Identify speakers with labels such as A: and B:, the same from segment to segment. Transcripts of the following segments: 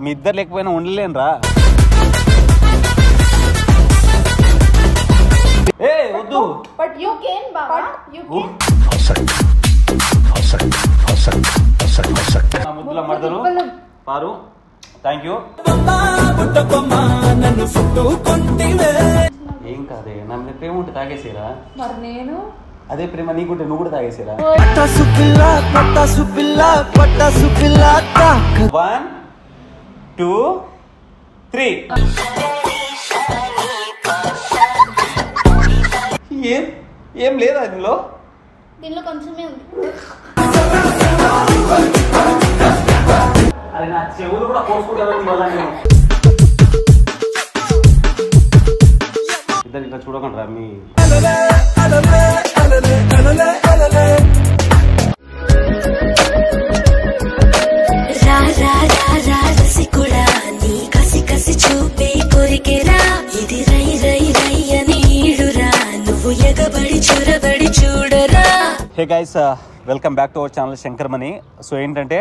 A: మీ ఇద్దరు లేకపోయినా ఉండలేనురా. ఏ వద్దు.
B: But you can Baba, you can.
A: నా ముద్దుల మర్దలు పారు, థ్యాంక్ యూ. ఏం కాదే, నన్ను ప్రేమ ఉంటే తాగేసేరా.
B: మరి నేను
A: అదే ప్రేమ నీకుంటే నువ్వు కూడా తాగేసేరా. 1 2 3. ఏం లేదా దీనిలో
B: కొంచెమే ఉంది.
A: అది నా చెవులు కూడా కోసుకుంటాను మళ్ళా నేను. ఇద్దరు ఇట్లా చూడకుండా మీ చూపే కోరికెరా ఇది రై రై రై అని ఈడురా నువ్వు ఎగబడి చూరబడి చూడరా. Hey guys, welcome back to our channel Shankar money. So ఏంటంటే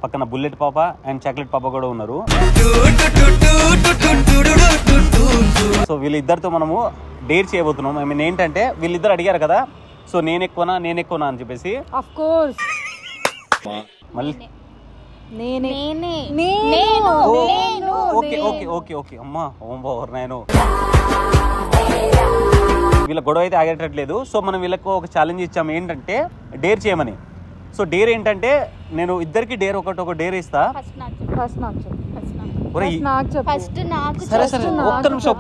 A: పక్కన బుల్లెట్ పాప అండ్ చాక్లెట్ పాప కూడా ఉన్నారు. సో వీళ్ళిద్దరితో మనము డేట్ చేయబోతున్నాం. ఐ మీన్ ఏంటంటే వీళ్ళిద్దరు అడిగారు కదా, సో నేను ఎక్కువనా అని చెప్పేసి
B: ఆఫ్ కోర్స్
A: మళ్ళీ ఓకే ఓకే ఓకే ఓకే అమ్మా ఓం బావర్ నేను వీళ్ళ గొడవ అయితే ఆగేటట్లేదు. సో మనం వీళ్ళకు ఒక ఛాలెంజ్ ఇచ్చాము, ఏంటంటే డేర్ చేయమని. సో డేర్ ఏంటంటే నేను ఇద్దరికి డేర్ ఒక డేర్ ఇస్తా. సరే సరే ఒక్క నిమిషం,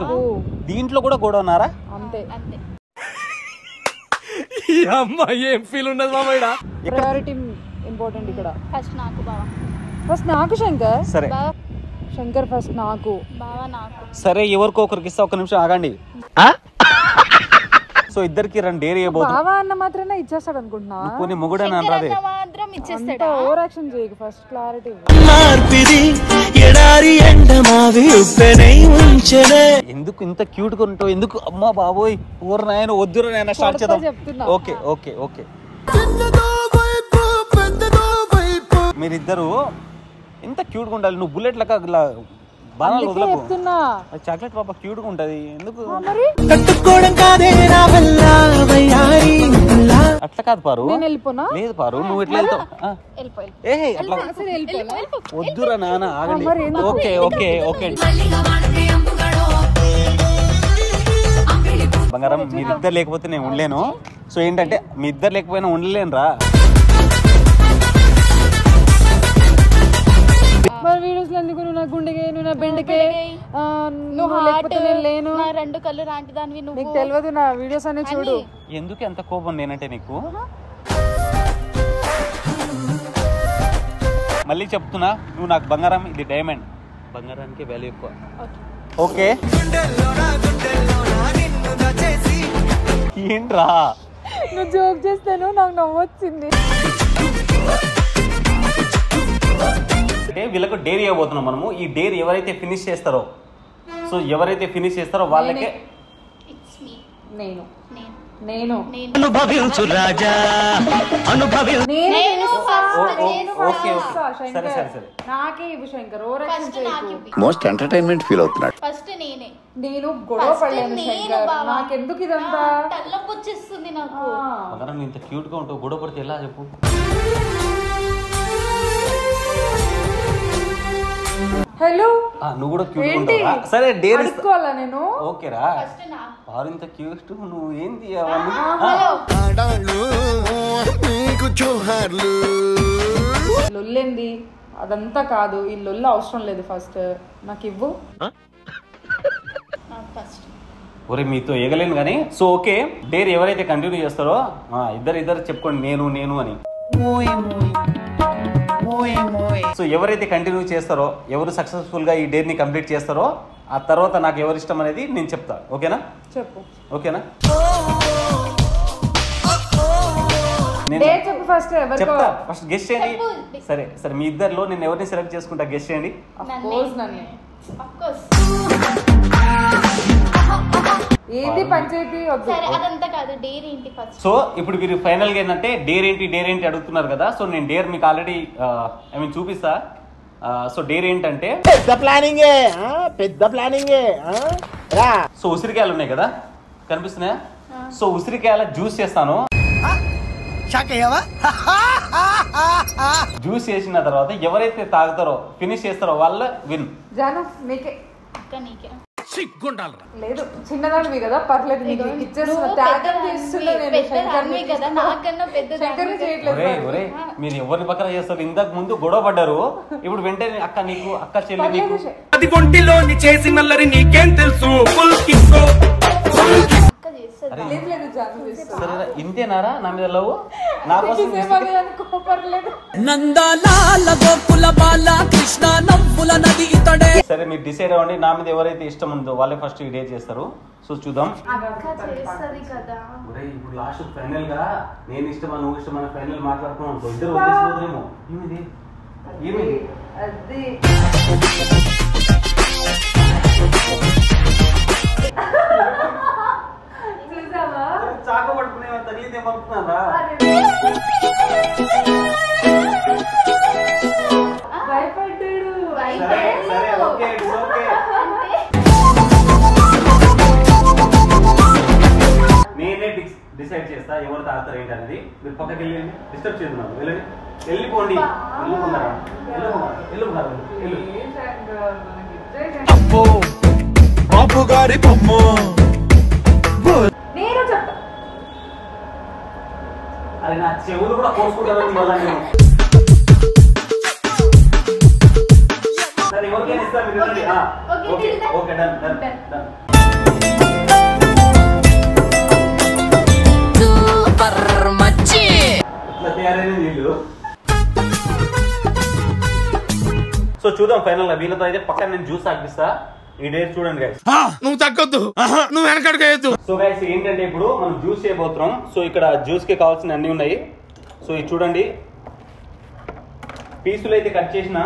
A: దీంట్లో కూడా గొడవ ఉన్నారా?
B: అంతే
A: ఏం ఫీల్ ఉన్నది మామయ్య?
B: ప్రయారిటీ ఇంపార్టెంట్ ఇక్కడ. ఫస్ట్ నాకు శంకర్.
A: సరే
B: శంకర్ ఫస్ట్ నాకు.
A: సరే ఎవరికో ఒకరికి ఇస్తా, ఒక నిమిషం ఆగండి. సో ఇద్దరికి రెండు డేర్ చేయబోతున్నా.
B: బావా అన్న మాత్రమే ఇచ్చేస్తాడు అనుకుంటున్నా.
A: కొన్ని మొగుడని అంటారే.
B: ఓవర్ యాక్షన్ చేయకు, ఫస్ట్ క్లారిటీ.
A: ఎందుకు ఇంత క్యూట్ గా ఉంటావు? ఎందుకు అమ్మా బాబోయ్ ఊరు నాయన వద్దురు నాయన స్టార్ట్ చేద్దాం. ఓకే ఓకే ఓకే మీరిద్దరు ఎంత క్యూట్ గా ఉండాలి. నువ్వు బుల్లెట్ లెక్క బాణాలు వదలకు. చాక్లెట్ పాప క్యూట్ గా ఉంటది. ఎందుకు అట్లా కాదు పారు. లేదు పారు, నువ్వు ఎట్లా వెళ్తావు? వద్దురా నాన్న ఆగండి. ఓకే ఓకే ఓకే బంగారం, మీరిద్దరు లేకపోతే నేను ఉండలేను. సో ఏంటంటే మీ ఇద్దరు లేకపోయినా ఉండలేనురా.
B: ఎందుకు నువ్వు నా గుండెకే, నువ్వు నా బెండకే, నువ్వు లేకపోతే నేను లేను. రెండు కళ్ళు లాంటి దానివి నువ్వు. నీకు తెలియదు, నా వీడియోస్ అనే చూడు.
A: ఎందుకు ఎంత కోపం నేనంటే నీకు? మళ్ళీ చెప్తున్నా, నువ్వు నాకు బంగారం, ఇది డైమండ్. బంగారానికి వాల్యూ ఎక్కువ. ఓకే ఏంట్రా
B: నువ్వు జోక్ చేస్తాను, నాకు నవ్వొచ్చింది.
A: అంటే వీళ్ళకు డేర్ ఇవ్వబోతున్నాం మనము. ఈ డేర్ ఎవరైతే ఫినిష్ చేస్తారో, సో ఎవరైతే ఫినిష్ చేస్తారో వాళ్ళకే
C: అనుభవించు రాజా
B: నాకే ఇవ్వు శంకర్.
D: మోస్ట్ ఎంటర్టైన్మెంట్ ఫీల్ అవుతున్నాడు.
B: ఫస్ట్ నేను గొడవ పడలేను శంకర్, నాకెందుకు ఇదంతా
E: వచ్చేస్తుంది నాకు.
A: ఇంత క్యూట్ గా ఉంటావు, గొడవ పడితే ఎలా చెప్పు?
B: హలో
A: నువ్వు కూడా క్యూట్ ఉంటావా? సరే డేర్
B: ఇస్తావా? నేను
A: ఓకేరా. పారు ఇంత క్యూట్, నువ్వు ఏంది
B: లొల్లేంది అదంతా కాదు, ఈ లొల్లు అవసరం లేదు. ఫస్ట్ నాకు ఇవ్వు.
A: ఒరే మీతో ఎగలేను కానీ. సో ఓకే, డేర్ ఎవరైతే కంటిన్యూ చేస్తారో ఇద్దరు చెప్పుకోండి నేను అని. సో ఎవరైతే కంటిన్యూ చేస్తారో, ఎవరు సక్సెస్ఫుల్ గా ఈ డేర్ ని కంప్లీట్ చేస్తారో, ఆ తర్వాత నాకు ఎవరు ఇష్టం అనేది నేను చెప్తా. ఓకేనా?
B: చెప్పు.
A: ఓకేనా? చెప్తా, ఫస్ట్ గెస్ట్ చేయండి. సరే సరే, మీ ఇద్దరిలో నేను ఎవరిని సెలెక్ట్ చేసుకుంటా, గెస్ట్ చేయండి.
B: ఏంటి పంచాయతీ?
A: సో ఇప్పుడు మీరు ఫైనల్ గా ఏంటంటే డేర్ ఏంటి అడుగుతున్నారు కదా. సో నేను డేర్ మీకు ఆల్రెడీ చూపిస్తా. సో డేర్ ఏంటంటే
C: పెద్ద ప్లానింగే
A: సో ఉసిరికాయలు ఉన్నాయి కదా, కనిపిస్తున్నాయా? సో ఉసిరికాయల జ్యూస్ చేస్తాను. జ్యూస్ చేసిన తర్వాత ఎవరైతే తాగుతారో, ఫినిష్ చేస్తారో వాళ్ళ విన్.
B: జాను నీకే
E: అక్క నీకే
B: లేదు, చిన్నదానివి కదా, పర్లేదు. నీకు ఇచ్చేస్తున్నా, త్యాగం చేస్తున్నా నేను.
E: పెద్దదానివి కదా, నాకన్నా
B: శంకర్ని చేయట్లేదు.
A: ఒరే మీరు ఎవరిని పక్కన చేస్తారు? ఇంతకు ముందు గొడవ పడ్డారు, ఇప్పుడు వెంటనే అక్క నీకు, అక్క చెల్లి నీకు.
F: అది ఒంటిలోని చేసి నల్లరి నీకేం తెలుసు?
E: అక్క చేస్తుంది.
B: లేదు లేదు జాను చేస్తా.
A: సరే ఇంతేనారా నా మీద లవ్? నా కోసం
B: పర్లేదు.
G: నందలాల గోకుల బాల కృష్ణ నవ్వుల నది ఇతడే.
A: సరే మీరు డిసైడ్ అవ్వండి, నా మీద ఎవరైతే ఇష్టం ఉందో వాళ్ళే ఫస్ట్ ఈ డేట్ చేస్తారు. సో చూద్దాం.
E: అక్క చేస్తుంది కదా.
A: ఇప్పుడు లాస్ట్ ఫైనల్ గా నేను ఇష్టమా నువ్వు ఇష్టమా ఫైనల్ మాట్లాడుతున్నాం. ఇద్దరు వదిలేసిపోతారేమో. ఏమిది ఏమిది
B: అది చూసావా?
A: చాక పట్టుకునే తెలియదేమనుకున్నారా?
B: భయపడ్డాడు.
A: సరే సరే ఓకే ఇట్స్ ఓకే. నేనే డిసైడ్ చేస్తా ఎవరు తాగుతారు ఏంటనేది. మీరు పక్కకి వెళ్ళండి, డిస్టర్బ్ చేస్తున్నాను. వెళ్ళండి, వెళ్ళిపోండి. వెళ్ళుకున్నారా? వెళ్ళుకున్నారా? వెళ్ళు.
F: అబ్బో బాబు గారి బొమ్మ.
B: నేను చెప్తా.
A: అది నా చెవులు కూడా కోసుకుంటారని మళ్ళా నేను. సరే ఎవరికైనా ఇస్తాను, మీరు వెళ్ళండి. Okay okay done done done.
G: Super మచ్చి.
A: ఇట్లా తయారైన వీళ్ళు. సో చూద్దాం ఫైనల్ గా వీళ్ళతో అయితే పక్కన నేను జ్యూస్ ఆగిస్తా. ఈ డేట్ చూడండి గైస్.
F: నువ్వు తగ్గొద్దు, నువ్వు వెనకడుకోవద్దు.
A: సో గైస్ ఏంటంటే ఇప్పుడు మనం జ్యూస్ చేయబోతున్నాం. సో ఇక్కడ జ్యూస్ కి కావాల్సిన అన్ని ఉన్నాయి. సో ఇది చూడండి, పీసులు అయితే కట్ చేసిన.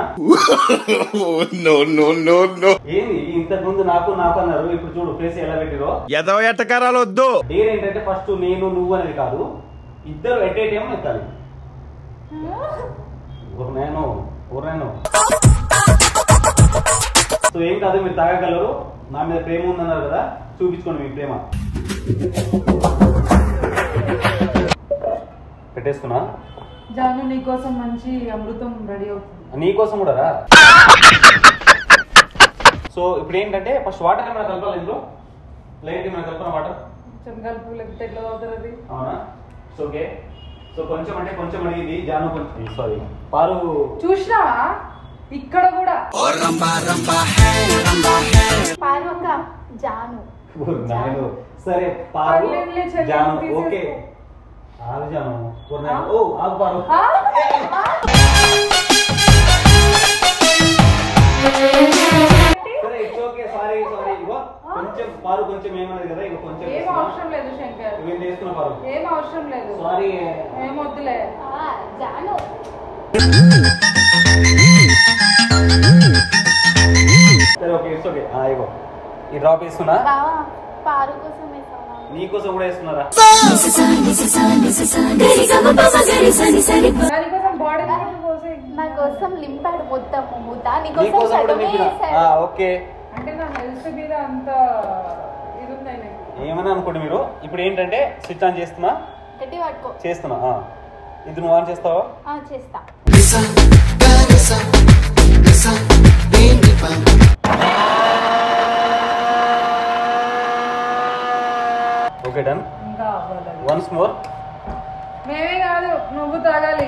A: ఏంది ఇంతకు ముందు నాకు నాకు అన్నారు, ఇప్పుడు చూడు ఫేస్ ఎలా పెట్టిరో.
F: ఎదో ఎట్టకారాలు వద్దు.
A: డేర్ ఏంటంటే ఫస్ట్ నేను నువ్వు అనేది కాదు, ఇద్దరు ఎట్ ఏ టైం ఎత్తాలి. నేను సో ఏం కాదు, మీరు తాగగలరు. నా మీద ప్రేమ ఉందన్నారు కదా, చూపించుకోండి మీ ప్రేమ. పెట్టేస్తున్నా.
B: జాను నీకోసం మంచి అమృతం రెడీ అవుతుంది.
A: నీకోసం కూడా రా. సో ఇప్పుడు ఏంటంటే ఫస్ట్ వాటర్ ఏమైనా కలపాలి ఇందులో, లైట్ ఏమైనా కలపాలి వాటర్.
B: కలుపు లేకపోతే ఎట్లా అవుతుంది అది?
A: అవునా? So okay. సో కొంచెం అంటే కొంచెం అడిగింది జాను, కొంచెం సారీ పారు.
B: చూసినావా ఇక్కడ కూడా
E: పారు అక్క జాను.
A: సరే పారు జాను ఓకే. ఆగు జాను. ఓ ఆగు పారు. సరే ఇట్స్ ఓకే. Sorry sorry. ఇగో కొంచెం పారు కొంచెం ఏమన్నది కదా, ఇగో కొంచెం
B: ఏం అవసరం లేదు శంకర్,
A: ఇవేం చేసుకున్నా పారు.
B: ఏం అవసరం లేదు.
A: సారీ
B: ఏం వద్దులే
E: జాను.
A: సరే ఓకే ఇట్స్ ఓకే. ఇగో ఈ డ్రాప్ వేసుకున్నా.
E: బావా పారు కోసం వేసావా?
A: నీకోసం కూడా వేసుకున్నారా?
B: దానికోసం బాడీ పోసే.
E: నా కోసం లింపాడు మొత్తం మూత, నీకోసం
A: నీకోసం కూడా
E: సగమే
A: నింపినా.
E: వేసాడు.
A: ఓకే.
B: అంటే నా హెల్త్ మీద అంత ఇది ఉంది ఆయనకి.
A: ఏమని అనుకోండి మీరు. ఇప్పుడు ఏంటంటే స్విచ్ ఆన్ చేస్తున్నా,
E: గట్టి పట్టుకో.
A: చేస్తున్నా. ఇది నువ్వు ఆన్ చేస్తావా?
E: చేస్తా.
A: Okay done.
B: ఇంకా అవ్వాలి.
A: Once more.
B: మేమే కాదు నువ్వు తాగాలి.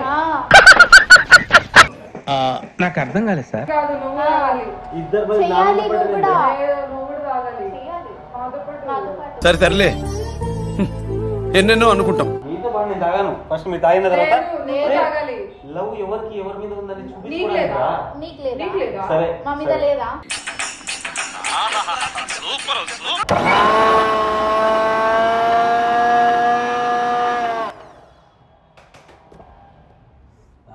F: నాకు అర్థం కాలేదు సార్.
B: కాదు నువ్వు తాగాలి.
A: ఇద్దరు మరి
E: చెయ్యాలి
A: నాలుగు
E: నువ్వు
A: పడ్డది.
E: కూడా.
B: నువ్వు కూడా తాగాలి.
E: చెయ్యాలి.
B: నాతో పాటు.
E: నాతో పాటు.
F: సరే సర్లే, ఎన్నెన్నో అనుకుంటాం.
A: మీతో పాటు నేను తాగాను. ఫస్ట్ మీరు తాగిన తర్వాత
B: లేదు, నువ్వు తాగాలి.
A: లవ్ ఎవరికి ఎవరి మీద ఉందని
B: నీకు
A: చూపించుకోవడానికి
B: లేదా?
A: రా.
E: నీకు లేదా?
B: నీకు లేదా?
A: సరే
E: మా మీద లేదా?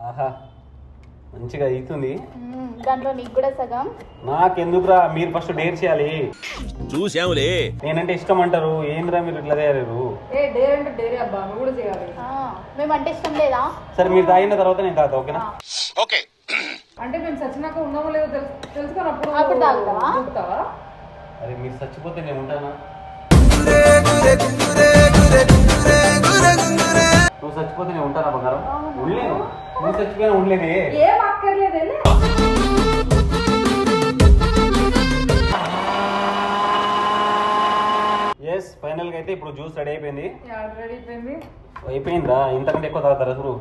A: ఆహా మంచిగా అవుతుంది.
E: దాంట్లో నీకు కూడా సగం.
A: నాకెందుకురా, మీరు ఫస్ట్ డేర్ చేయాలి.
F: చూసాములే.
A: నేనంటే ఇష్టం అంటారు, ఏంద్రా మీరు ఇట్లా తయారు.
B: ఏ డేర్ అంటే డేరే అబ్బా, నువ్వు కూడా చేయాలి.
E: మేమంటే ఇష్టం లేదా?
A: సరే మీరు తాగిన తర్వాత నేను తాగుతా. ఓకేనా?
F: ఓకే
B: అంటే మేము చచ్చినాక ఉన్నామో లేదో తెలుసుకొని
E: అప్పుడు తాగుతావా?
A: అరే మీరు చచ్చిపోతే నేను ఉంటానా? నువ్వు చచ్చిపోతే నేను ఉంటానా బంగారం? ఉండలేను. నువ్వు చచ్చిపోయినా ఉండలేదే.
B: ఏం అక్కర్లేదు.
A: ఎస్ ఫైనల్ గా అయితే ఇప్పుడు జ్యూస్ రెడీ అయిపోయింది.
B: అయిపోయిందా?
A: ఇంతకంటే ఎక్కువ తాగుతారా అసలు?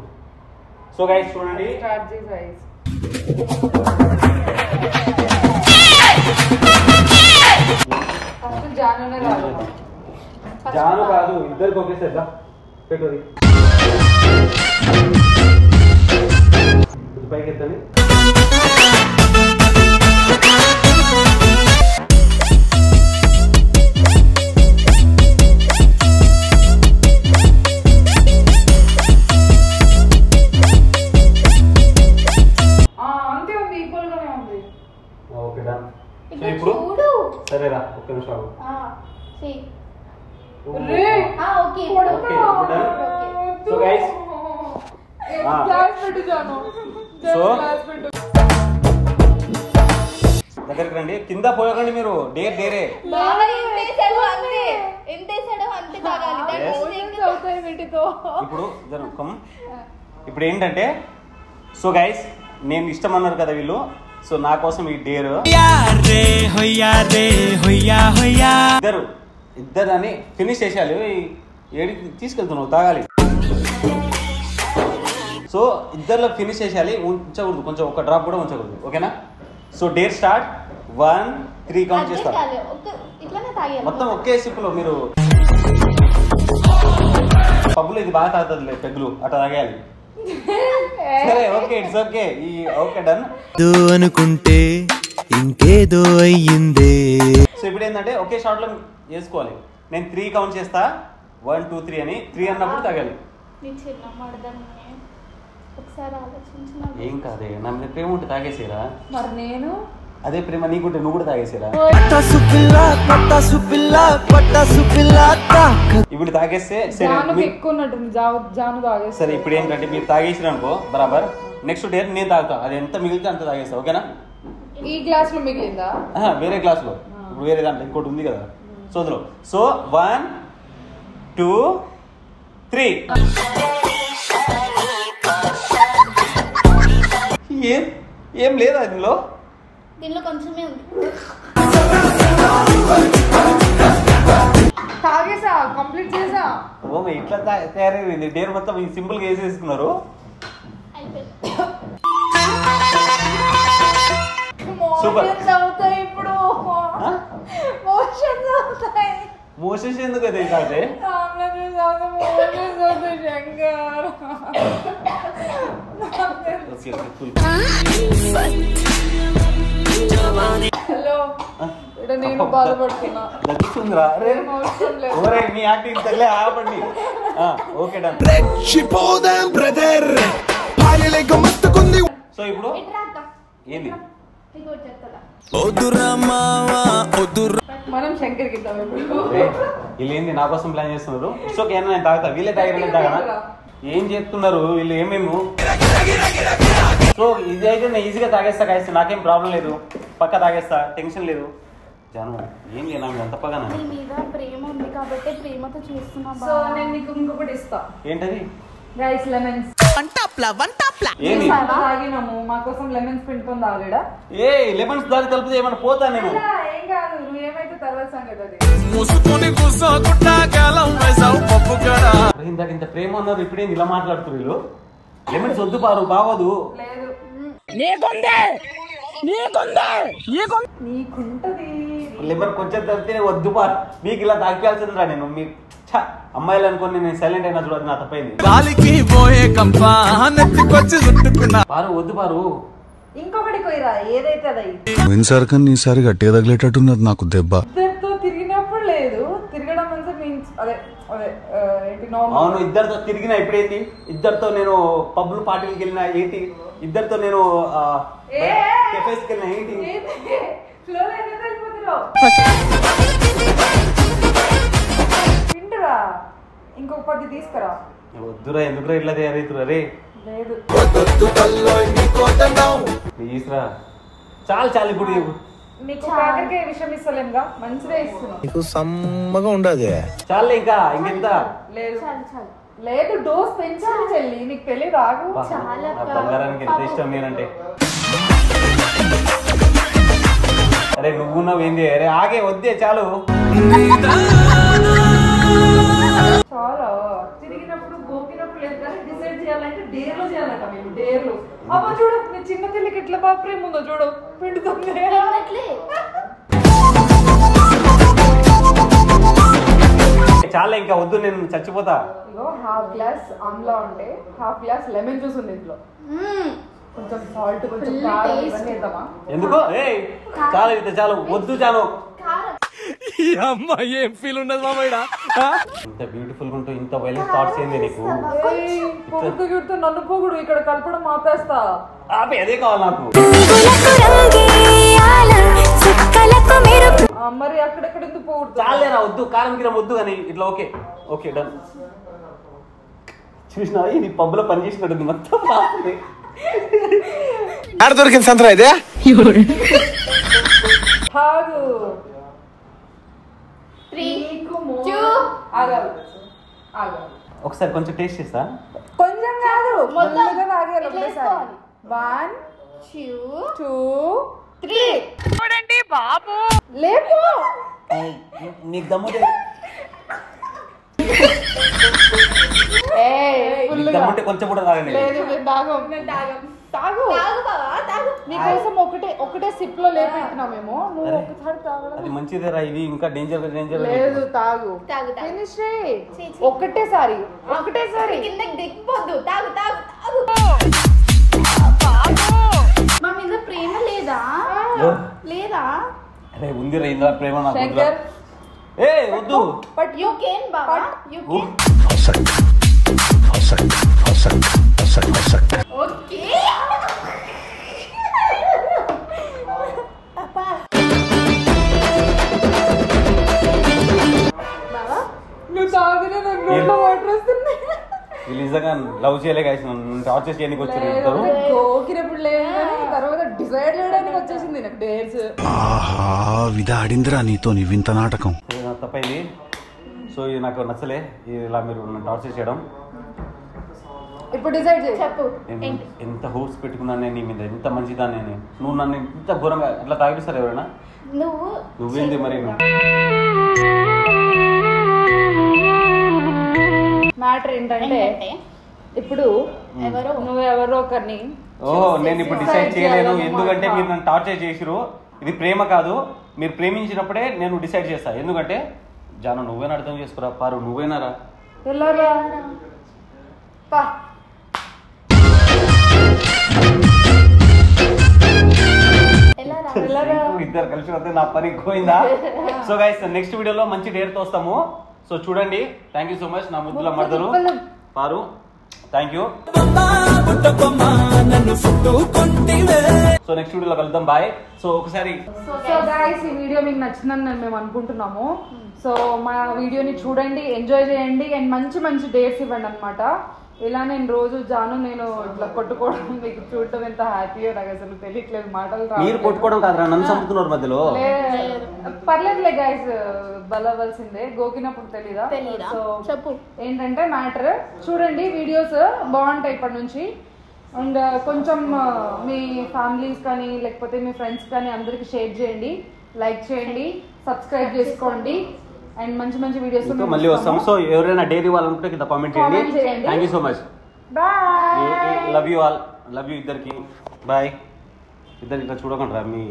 A: సో గైస్ చూడండి,
B: స్టార్ట్ చేసి గైస్. ఫస్ట్ జానునే తాగుతాం.
A: జాను కాదు, ఇద్దరికి ఒకేసారి పెట్టుది. పైకి ఎత్తండి. ఇప్పుడు సరేరా ఒక్క నిమిషం. సో గైస్ దగ్గరికి రండి, కింద పోయకండి మీరు. డేరే ఇప్పుడు ఇప్పుడు ఏంటంటే, సో గైస్ నేను ఇష్టం అన్నారు కదా వీళ్ళు, సో నా కోసం ఈ డేర్ ఇద్దరు అని ఫినిష్ చేసేయాలి. ఏడికి తీసుకెళ్తున్నావు? తాగాలి. సో ఇద్దరులో ఫినిష్ చేసేయాలి. ఉంచకూడదు, కొంచెం ఒక డ్రాప్ కూడా ఉంచకూడదు. ఓకేనా? So dare start. 1 3 కౌంట్ చేస్తారు మొత్తం ఒకే సిప్పులో. మీరు పబ్బులో ఇది బాగా తాగుతుంది పెగ్గులు, అట్లా తాగేయాలి. సరే ఓకే, ఇట్స్ ఓకే. ఈ ఓకే డన్
H: అనుకుంటే ఇంకేదో అయ్యిందే.
A: సో ఇప్పుడు ఏంటంటే ఒకే షాట్ లో చేసుకోవాలి. నేను 3 కౌంట్ చేస్తా, 1 2 3 అని. 3 అన్నప్పుడు తాగాలి. ఏం కాదే, నా మీద ప్రేమ ఉంటే తాగేసేరా.
B: మరి నేను
A: అదే ప్రేమ నీకుంటే నువ్వు కూడా తాగేసేరా. ఇప్పుడు తాగేస్తే సరే. ఇప్పుడు ఏంటంటే మీరు తాగేసారు అనుకో బరాబర్, నెక్స్ట్ డే నేను తాగుతా. అది ఎంత మిగిలితే అంత తాగేస్తా. ఓకేనా?
B: ఈ గ్లాస్ లో మిగిలిందా?
A: వేరే గ్లాస్ లో. ఇప్పుడు వేరే దాంట్లో ఇంకోటి ఉంది కదా సోదరు. సో 1 2 3. ఏం లేదా దీనిలో
E: కొంచెమే ఉంది.
B: తాగేసా, కంప్లీట్ చేసా.
A: ఓ ఇట్లా తయారైంది. డేర్ మొత్తం ఈ సింపుల్ గా వేసేసుకున్నారు. సూపర్.
B: ఇప్పుడు
A: మోషన్స్ ఎందుకు అది తాగితే?
B: హలో, నేను బాధపడుతున్నా.
A: దగ్గుతుందిరా. మీ యాక్టింగ్ తగ్గలే, ఆపండి. Okay done. సో ఇప్పుడు ఏంది
B: మనం శంకర్ కి
A: వీళ్ళు ఏంది నా కోసం ప్లాన్ చేస్తున్నారు? ఇట్స్ ఓకే, నేను తాగుతా. వీళ్ళే తాగిన తాగనా? ఏం చేస్తున్నారు వీళ్ళు? ఏమేమి? సో ఇది అయితే నేను ఈజీగా తాగేస్తా. కాయిస్తా, నాకేం ప్రాబ్లం లేదు. పక్క తాగేస్తా, టెన్షన్ లేదు. జాను ఏం చేయనా అంత పక్కన
E: ప్రేమ ఉంది కాబట్టి ప్రేమతో చేస్తున్నా.
B: సో నేను నీకు ఇంకొకటి ఇస్తా.
A: ఏంటది?
B: గైస్ లెమన్స్
A: ఏంది
B: తాగినాము, మా కోసం లెమన్స్ పిండుకొని తాగలేడా?
A: ఏ లెమన్స్ దాని కలిపితే ఏమన్నా పోతా నేను?
B: ఏం కాదు, నువ్వు ఏమైతే తర్వాత సంగతి. అది
A: ఇందాక ఇంత ప్రేమ ఉన్నారు, ఇప్పుడేంది ఇలా మాట్లాడుతున్నారు వీళ్ళు? లెమన్స్ వద్దు పారు, బాగోదు.
B: లేదు
A: లెమన్ కొంచెం తప్పితే వద్దు పారు. మీకు ఇలా తాగిపోయాల్సిందిరా నేను. మీ అమ్మాయిలు అనుకోని నేను సైలెంట్ అయినా చూడదు, నా తప్పైంది. పారు వద్దు పారు.
B: ఇంకొకటి కొయ్యరా, ఏదైతే అది.
H: ఈసారి గట్టిగా తగిలేటట్టున్నది నాకు దెబ్బ.
B: ఇద్దరితో తిరిగినప్పుడు లేదు, తిరగడం అంటే మీన్స్ అదే అదే ఏంటి నార్మల్.
A: అవును, ఇద్దరితో తిరిగిన. ఇప్పుడేంటి ఇద్దరితో నేను పబ్లు పార్టీలకు వెళ్ళినా ఏంటి? ఇద్దరితో నేను కెఫేస్కి వెళ్ళినా ఏంటి?
B: పిండురా, ఇంకొక 10 తీసుకురా.
A: వద్దురా, ఎందుకురా ఇట్లా తయారవుతురా రే? ప్లీజ్ రా. చాలు చాలు ఇప్పుడు
B: నీకు కాకరకాయ విషయం ఇస్తలేముగా, మంచిదే ఇస్తున్నావు.
C: నీకు సమ్మగా ఉండదు.
A: చాలు ఇంకా ఇంకెంత
B: లేదు లేదు, డోస్ పెంచాలి చెల్లి, నీకు పెళ్లి రాగు.
A: బంగారానికి ఎంత ఇష్టం నేనంటే. అరే నువ్వున్నావేంది? అరే ఆగే వద్దే చాలు.
B: చాలా తిరిగినప్పుడు గోకినప్పుడు లేదు కానీ డిసైడ్ చేయాలంటే డేర్లో చేయాలంట మేము. డేర్లు అబ్బా చూడు, నీ చిన్న తల్లికి ఎట్లా బాగా ప్రేమ ఉందో చూడు, పిండుతుంది.
A: చాలా ఇంకా వద్దు, నేను చచ్చిపోతా.
B: ఇగో హాఫ్ గ్లాస్ ఆమ్లా ఉంటే హాఫ్ గ్లాస్ లెమన్ జ్యూస్ ఉంది ఇంట్లో. కొంచెం సాల్ట్, కొంచెం కారం ఇవన్నీ వేద్దామా?
A: ఎందుకో చాలు ఇంత చాలు, వద్దు చాలు.
F: అమ్మాయి ఏం ఫీల్ ఉన్నది మామయ్య?
A: ఇంత బ్యూటిఫుల్ గా ఉంటూ ఇంత వైలెన్స్ థాట్స్ ఏంది నీకు?
B: పొగుడుతూ నన్ను పొగుడు, ఇక్కడ కలపడం ఆపేస్తా.
A: ఆపే, అదే కావాలి నాకు.
B: మరి అక్కడెక్కడ ఎందుకు పొగుడుతా?
A: చాలేరా, వద్దు, కారం గిరం వద్దు కానీ ఇట్లా ఓకే ఓకే డన్. చూసినా ఇది పబ్బులో పని చేసినట్టుంది మొత్తం.
C: ఆడ దొరికింది సంతరా ఇదే.
B: తాగు.
A: ఒకసారి కొంచెం టేస్ట్ చేస్తా.
B: కొంచెం కాదు, మొత్తంగా తాగేయాలి ఒకేసారి. 1 2 3 చూడండి బాబు. లేపు.
A: నీకు దమ్ముంటే కొంచెం కూడా తాగండి.
B: నీకోసం ఒకటే సిప్ లో లేపెట్టినా మేము. నువ్వు ఒకసారి తాగడం
A: అది మంచిదేరా, ఇది ఇంకా డేంజర్.
B: లేదు, తాగు. ఫినిష్ ఒకటేసారి
E: కిందకి దిగిపోద్దు. తాగు తాగు తాగు. మా మీద ప్రేమ లేదా? లేదా?
A: అరే ఉంది రా, ఇందులో ప్రేమ నాకు వద్దురా. ఏ వద్దు.
E: But you can Baba, you can. Okay పాపా. బాబా
B: నువ్వు తాగినా నాకు నోట్లో వాటర్ వస్తున్నాయి.
A: వీళ్ళు నిజంగా లవ్ చేయలే గైస్, నన్ను టార్చర్ చేయడానికి వచ్చారు ఇద్దరు.
B: గోకినప్పుడు లేదు కానీ తర్వాత డిసైడ్ చేయడానికి వచ్చేసింది నాకు డేట్స్.
H: ఆహా విధ ఆడిందిరా నీతో నీ వింత నాటకం.
A: తప్పైంది. సో ఇది నాకు నచ్చలే, ఇలా మీరు నన్ను టార్చర్ చేయడం.
B: ఇప్పుడు డిసైడ్ చేయి, చెప్పు.
A: ఎంత హోప్స్ పెట్టుకున్నాను నేను నీ మీద, ఎంత మంచిదాన్ని నేను. నువ్వు నన్ను ఇంత ఘోరంగా ఇట్లా తాగిస్తారు ఎవరైనా? నువ్వేంది మరి?
B: మ్యాటర్ ఏంటంటే ఇప్పుడు నువ్వెవరో ఒకరిని
A: నేను ఇప్పుడు డిసైడ్ చేయలేను, ఎందుకంటే మీరు నన్ను టార్చర్ చేసిరు. ఇది ప్రేమ కాదు, మీరు ప్రేమించినప్పుడే నేను డిసైడ్ చేస్తా. ఎందుకంటే జాను నువ్వేనా అర్థం చేసుకురా, పారు నువ్వేనారా?
B: వెళ్ళరా పా.
A: ఇద్దరు కలిసి వస్తే నా పని పోయిందా? సో గైస్ నెక్స్ట్ వీడియోలో మంచి డేట్ తో వస్తాము. సో చూడండి. థ్యాంక్ యూ సో మచ్ నా ముద్దుల మర్దలు Paru. Thank you. So next వీడియోలో కలుద్దాం. బాయ్. సో ఒకసారి
B: సో గైస్ ఈ వీడియో మీకు నచ్చిందని మేము అనుకుంటున్నాము. సో మా వీడియోని చూడండి, ఎంజాయ్ చేయండి అండ్ మంచి మంచి డేట్స్ ఇవ్వండి అనమాట. ఇలా నేను రోజు జాను నేను ఇట్లా కొట్టుకోవడం మీకు చూడటం ఎంత హ్యాపీయో నాకు అసలు తెలియట్లేదు. మాటలు
A: మీరు కొట్టుకోవడం కాదురా, నన్ను చంపుతున్నారు మధ్యలో.
B: పర్లేదులే గైస్, బలవలసిందే. గోకినప్పుడు తెలీదా? సో చెప్పు ఏంటంటే మ్యాటర్ చూడండి, వీడియోస్ బాగుంటాయి ఇప్పటి నుంచి. అండ్ కొంచెం మీ ఫ్యామిలీస్ కానీ లేకపోతే మీ ఫ్రెండ్స్ కానీ అందరికి షేర్ చేయండి, లైక్ చేయండి, సబ్స్క్రైబ్ చేసుకోండి అండ్ మంచి మంచి వీడియోస్
A: మళ్ళీ వస్తాం. సో ఎవరైనా డైరీ వాళ్ళంటే కింద కామెంట్ చేయండి. Thank you so much.
B: Bye.
A: Love you all. Love you ఇద్దరికి. బాయ్. ఇద్దరు ఇట్లా చూడకుండా మీ